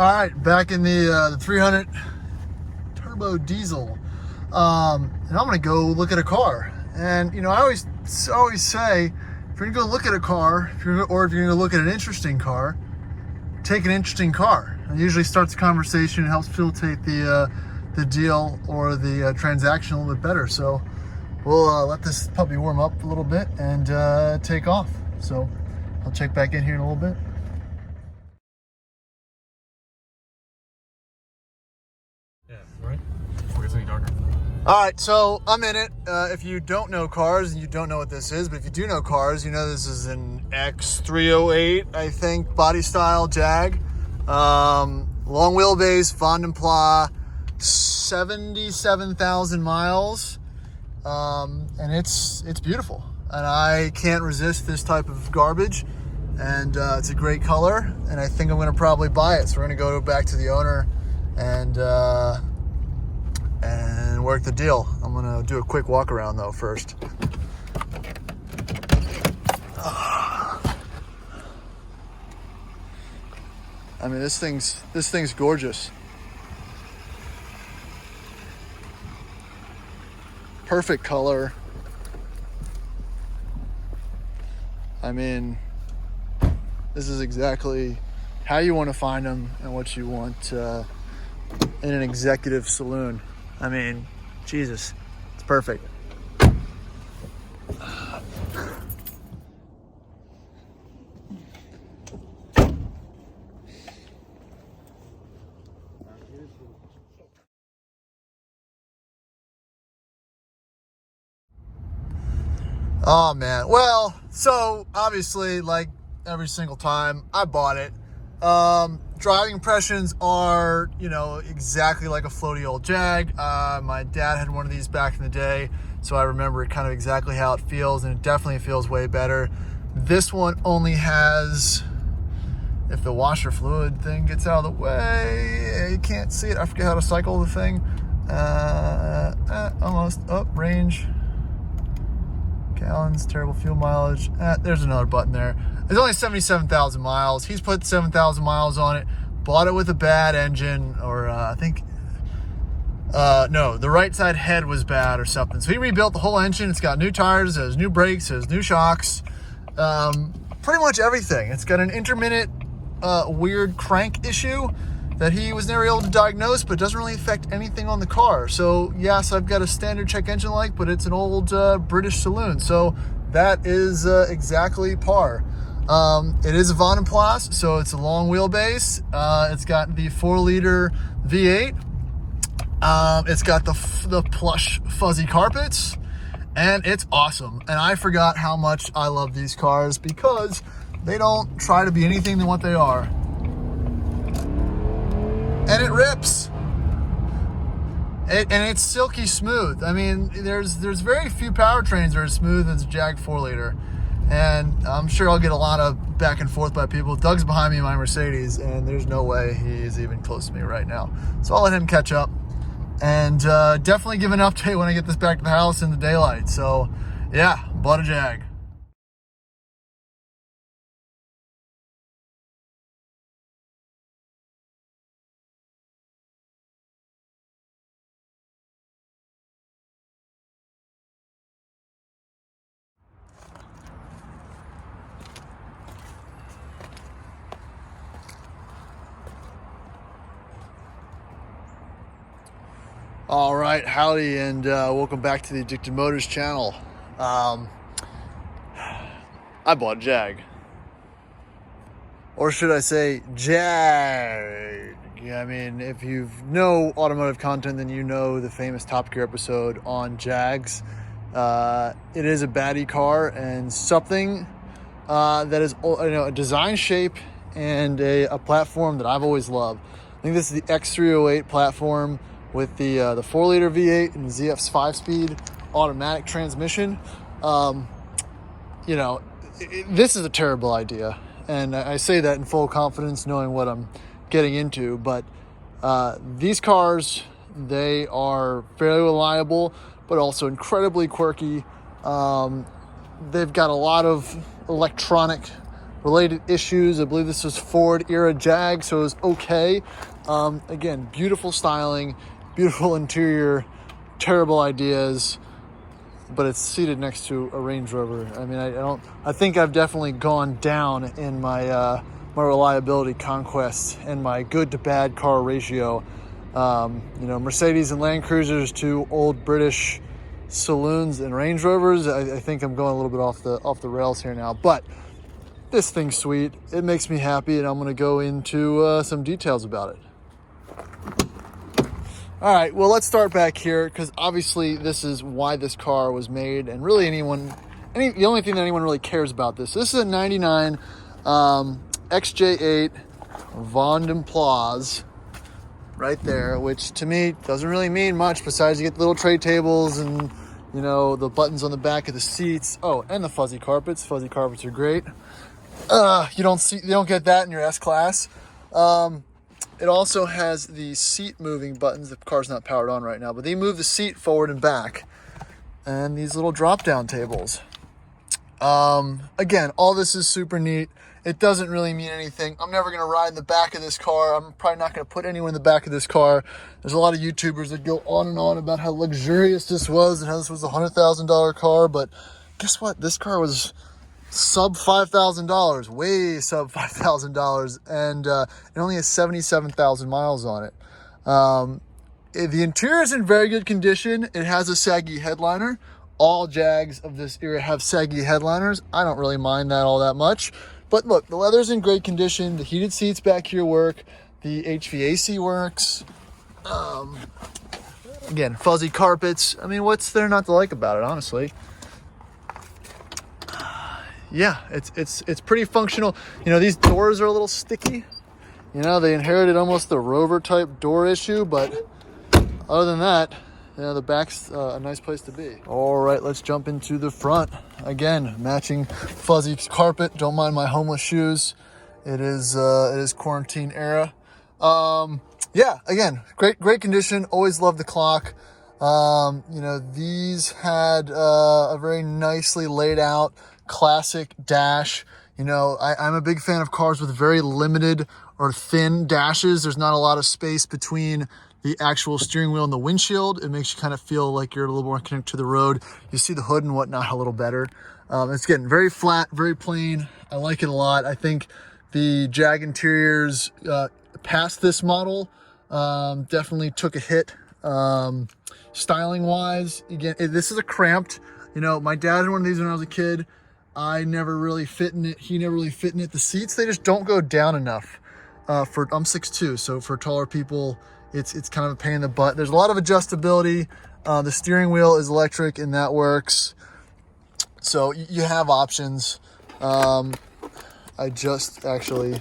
All right, back in the 300 turbo diesel, and I'm gonna go look at a car. And you know, I always say, if you're gonna go look at a car, or if you're gonna look at an interesting car, take an interesting car. It usually starts a conversation, helps facilitate the deal or the transaction a little bit better. So we'll let this puppy warm up a little bit and take off. So I'll check back in here in a little bit. All right, so I'm in it. If you don't know cars and you don't know what this is, but if you do know cars, you know this is an X308, I think, body style Jag. Long wheelbase, Von den Pla, 77,000 miles. And it's beautiful. And I can't resist this type of garbage. And it's a great color. And I think I'm gonna probably buy it. So we're gonna go back to the owner and work the deal. I'm gonna do a quick walk around though first. I mean, this thing's gorgeous. Perfect color. I mean, this is exactly how you want to find them and what you want in an executive saloon. I mean, Jesus, it's perfect. Oh man, well, so obviously, like every single time I bought it, driving impressions are, you know, exactly like a floaty old Jag. My dad had one of these back in the day, so I remember kind of exactly how it feels, and it definitely feels way better. This one only has, if the washer fluid thing gets out of the way, you can't see it. I forget how to cycle the thing. Almost up, range, gallons, terrible fuel mileage. There's another button there. It's only 77,000 miles. He's put 7,000 miles on it. Bought it with a bad engine, or I think, no, the right side head was bad or something. So he rebuilt the whole engine. It's got new tires, it has new brakes, it has new shocks, pretty much everything. It's got an intermittent, weird crank issue that he was never able to diagnose, but doesn't really affect anything on the car. So yes, I've got a standard check engine light, but it's an old British saloon. So that is exactly par. It is a Von den Pla, so it's a long wheelbase. It's got the 4-liter V8. It's got the plush fuzzy carpets, and it's awesome. And I forgot how much I love these cars because they don't try to be anything than what they are. And it rips. And it's silky smooth. I mean, there's very few powertrains that are as smooth as a Jag 4-liter. And I'm sure I'll get a lot of back and forth by people. Doug's behind me in my Mercedes, and there's no way he's even close to me right now. So I'll let him catch up. And definitely give an update when I get this back to the house in the daylight. So yeah, bought a Jag. All right, howdy, and welcome back to the Addicted Motors channel. I bought a Jag. Or should I say Jag? I mean, if you know automotive content, then you know the famous Top Gear episode on Jags. It is a baddie car and something that is, you know, a design shape and a platform that I've always loved. I think this is the X308 platform with the 4-liter V8 and ZF's 5-speed automatic transmission. You know, this is a terrible idea, and I say that in full confidence, knowing what I'm getting into. But these cars, they are fairly reliable, but also incredibly quirky. They've got a lot of electronic related issues. I believe this was Ford era Jag, so it was okay. Again, beautiful styling, beautiful interior, terrible ideas, but it's seated next to a Range Rover. I mean, I think I've definitely gone down in my my reliability conquest and my good to bad car ratio. Mercedes and Land Cruisers to old British saloons and Range Rovers. I think I'm going a little bit off the rails here now, but this thing's sweet. It makes me happy, and I'm going to go into some details about it. All right, well, let's start back here, because obviously this is why this car was made, and really the only thing that anyone really cares about this. This is a 99 XJ8 Van Plaats right there, which to me doesn't really mean much besides you get the little tray tables and, you know, the buttons on the back of the seats. Oh, and the fuzzy carpets. Fuzzy carpets are great. You don't get that in your S-Class. It also has the seat moving buttons. The car's not powered on right now, but they move the seat forward and back. And these little drop-down tables. Again, all this is super neat. It doesn't really mean anything. I'm never going to ride in the back of this car. I'm probably not going to put anyone in the back of this car. There's a lot of YouTubers that go on and on about how luxurious this was and how this was a $100,000 car. But guess what? This car was sub $5,000, way sub $5,000, and it only has 77,000 miles on it. The interior is in very good condition. It has a saggy headliner. All Jags of this era have saggy headliners. I don't really mind that all that much. But look, the leather's in great condition. The heated seats back here work. The HVAC works. Again, fuzzy carpets. I mean, what's there not to like about it, honestly? Yeah, it's pretty functional. You know, these doors are a little sticky. You know, they inherited almost the Rover type door issue, but other than that, you know, the back's a nice place to be. All right, let's jump into the front. Again, matching fuzzy carpet. Don't mind my homeless shoes. It is quarantine era. Yeah, again, great condition. Always loved the clock. These had a very nicely laid out classic dash. You know, I'm a big fan of cars with very limited or thin dashes. There's not a lot of space between the actual steering wheel and the windshield. It makes you kind of feel like you're a little more connected to the road. You see the hood and whatnot a little better. It's getting very flat, very plain. I like it a lot. I think the Jag interiors past this model definitely took a hit. Styling wise, again, this is a cramped, you know, my dad had one of these when I was a kid. I never really fit in it. He never really fit in it. The seats, they just don't go down enough. I'm 6'2", so for taller people, it's kind of a pain in the butt. There's a lot of adjustability. The steering wheel is electric and that works. So you have options. I just actually,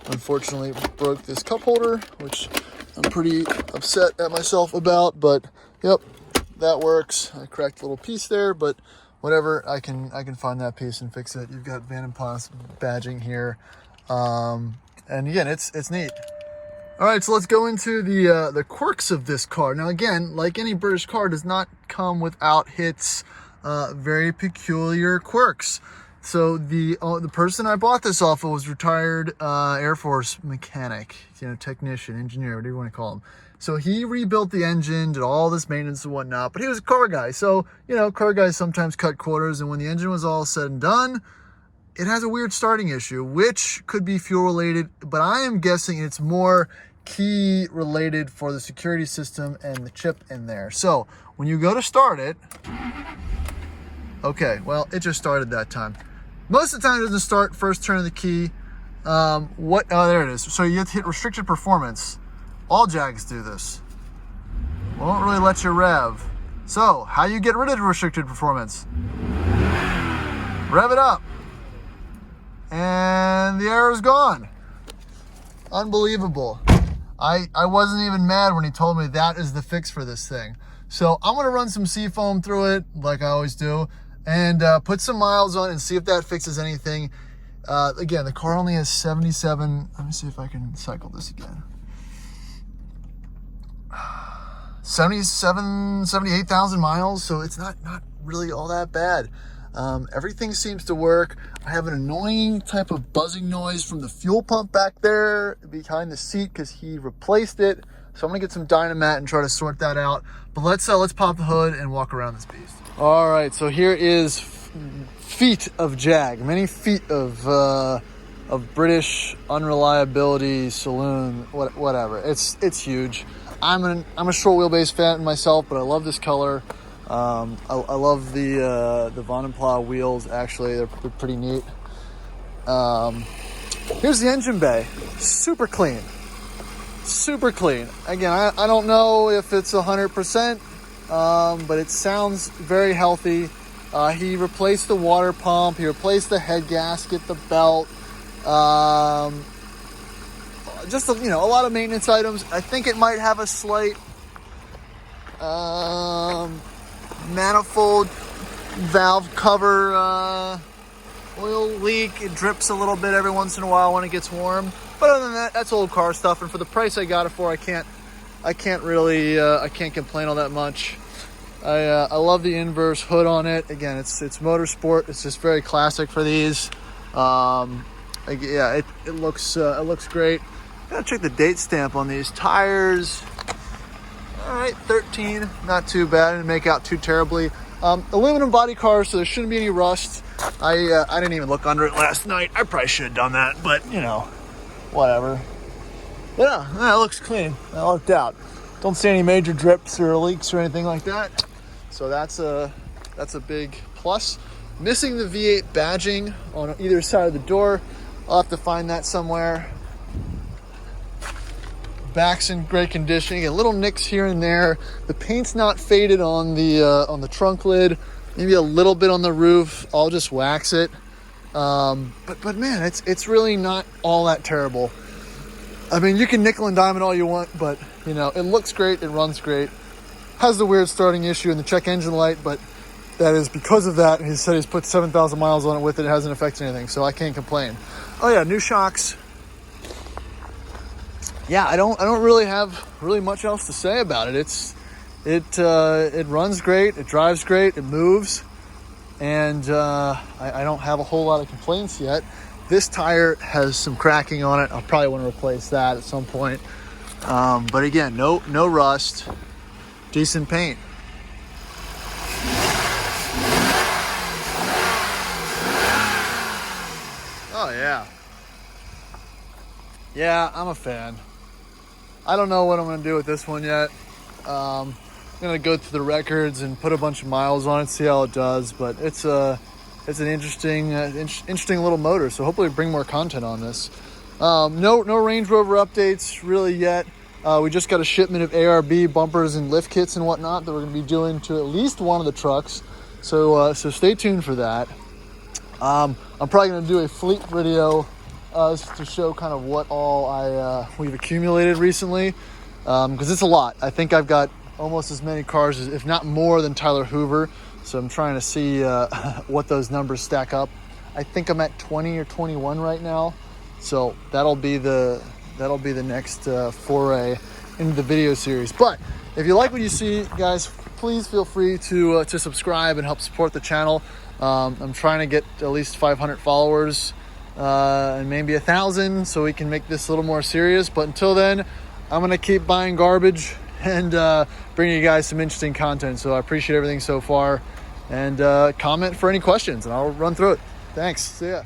unfortunately, broke this cup holder, which I'm pretty upset at myself about, but yep, that works. I cracked a little piece there, but whatever, I can find that piece and fix it. You've got Van & Plaats badging here. And again, it's neat. All right, so let's go into the quirks of this car. Now again, like any British car, does not come without its very peculiar quirks. So the person I bought this off of was retired Air Force mechanic, you know, technician, engineer, whatever you want to call him. So he rebuilt the engine, did all this maintenance and whatnot, but he was a car guy. So, you know, car guys sometimes cut corners, and when the engine was all said and done, it has a weird starting issue, which could be fuel related, but I am guessing it's more key related for the security system and the chip in there. So when you go to start it, okay, well, it just started that time. Most of the time it doesn't start first turn of the key. Oh, there it is. So you have to hit restricted performance. All Jags do this. Won't really let you rev. So how you get rid of restricted performance? Rev it up. And the error's gone. Unbelievable. I wasn't even mad when he told me that is the fix for this thing. So I'm gonna run some seafoam through it, like I always do, and put some miles on and see if that fixes anything. Again, the car only has 77, let me see if I can cycle this again. 78,000 miles, so it's not really all that bad. Everything seems to work. I have an annoying type of buzzing noise from the fuel pump back there behind the seat because he replaced it. So I'm gonna get some Dynamat and try to sort that out. But let's pop the hood and walk around this beast. All right, so here is feet of Jag, many feet of British unreliability saloon, whatever. It's huge. I'm a short wheelbase fan myself, but I love this color. I love the Von and Plow wheels. Actually, they're pretty neat. Here's the engine bay, super clean. Super clean. Again, I don't know if it's 100%, but it sounds very healthy. He replaced the water pump. He replaced the head gasket, the belt. Just a lot of maintenance items. I think it might have a slight manifold valve cover oil leak. It drips a little bit every once in a while when it gets warm. But other than that, that's old car stuff. And for the price I got it for, I can't really complain all that much. I love the inverse hood on it. Again, it's motorsport. It's just very classic for these. Yeah, it looks great. Gotta check the date stamp on these tires. All right, 13, not too bad. Didn't make out too terribly. Aluminum body car, so there shouldn't be any rust. I didn't even look under it last night. I probably should have done that, but whatever. Yeah, it looks clean. I looked out. Don't see any major drips or leaks or anything like that. So that's a big plus. Missing the V8 badging on either side of the door. I'll have to find that somewhere. Back's in great condition. Again, little nicks here and there. The paint's not faded on the trunk lid. Maybe a little bit on the roof. I'll just wax it. But man, it's really not all that terrible. I mean, you can nickel and dime it all you want, but it looks great. It runs great. Has the weird starting issue in the check engine light, but that is because of that. He said he's put 7,000 miles on it with it. It hasn't affected anything, so I can't complain. Oh yeah, new shocks. Yeah, I don't really have much else to say about it. It runs great, it drives great, it moves, and I don't have a whole lot of complaints yet. This tire has some cracking on it. I'll probably want to replace that at some point. But again, no rust, decent paint. Oh yeah. Yeah, I'm a fan. I don't know what I'm going to do with this one yet. I'm going to go through the records and put a bunch of miles on it, see how it does. But it's an interesting little motor. So hopefully bring more content on this. No Range Rover updates really yet. We just got a shipment of ARB bumpers and lift kits and whatnot that we're going to be doing to at least one of the trucks. So stay tuned for that. I'm probably going to do a fleet video to show kind of what all we've accumulated recently, because it's a lot. I think I've got almost as many cars, if not more, than Tyler Hoover. So I'm trying to see what those numbers stack up. I think I'm at 20 or 21 right now. So that'll be the next foray into the video series. But if you like what you see, guys, please feel free to subscribe and help support the channel. I'm trying to get at least 500 followers and maybe 1,000 so we can make this a little more serious. But until then, I'm going to keep buying garbage and bringing you guys some interesting content. So I appreciate everything so far. And comment for any questions and I'll run through it. Thanks. See ya.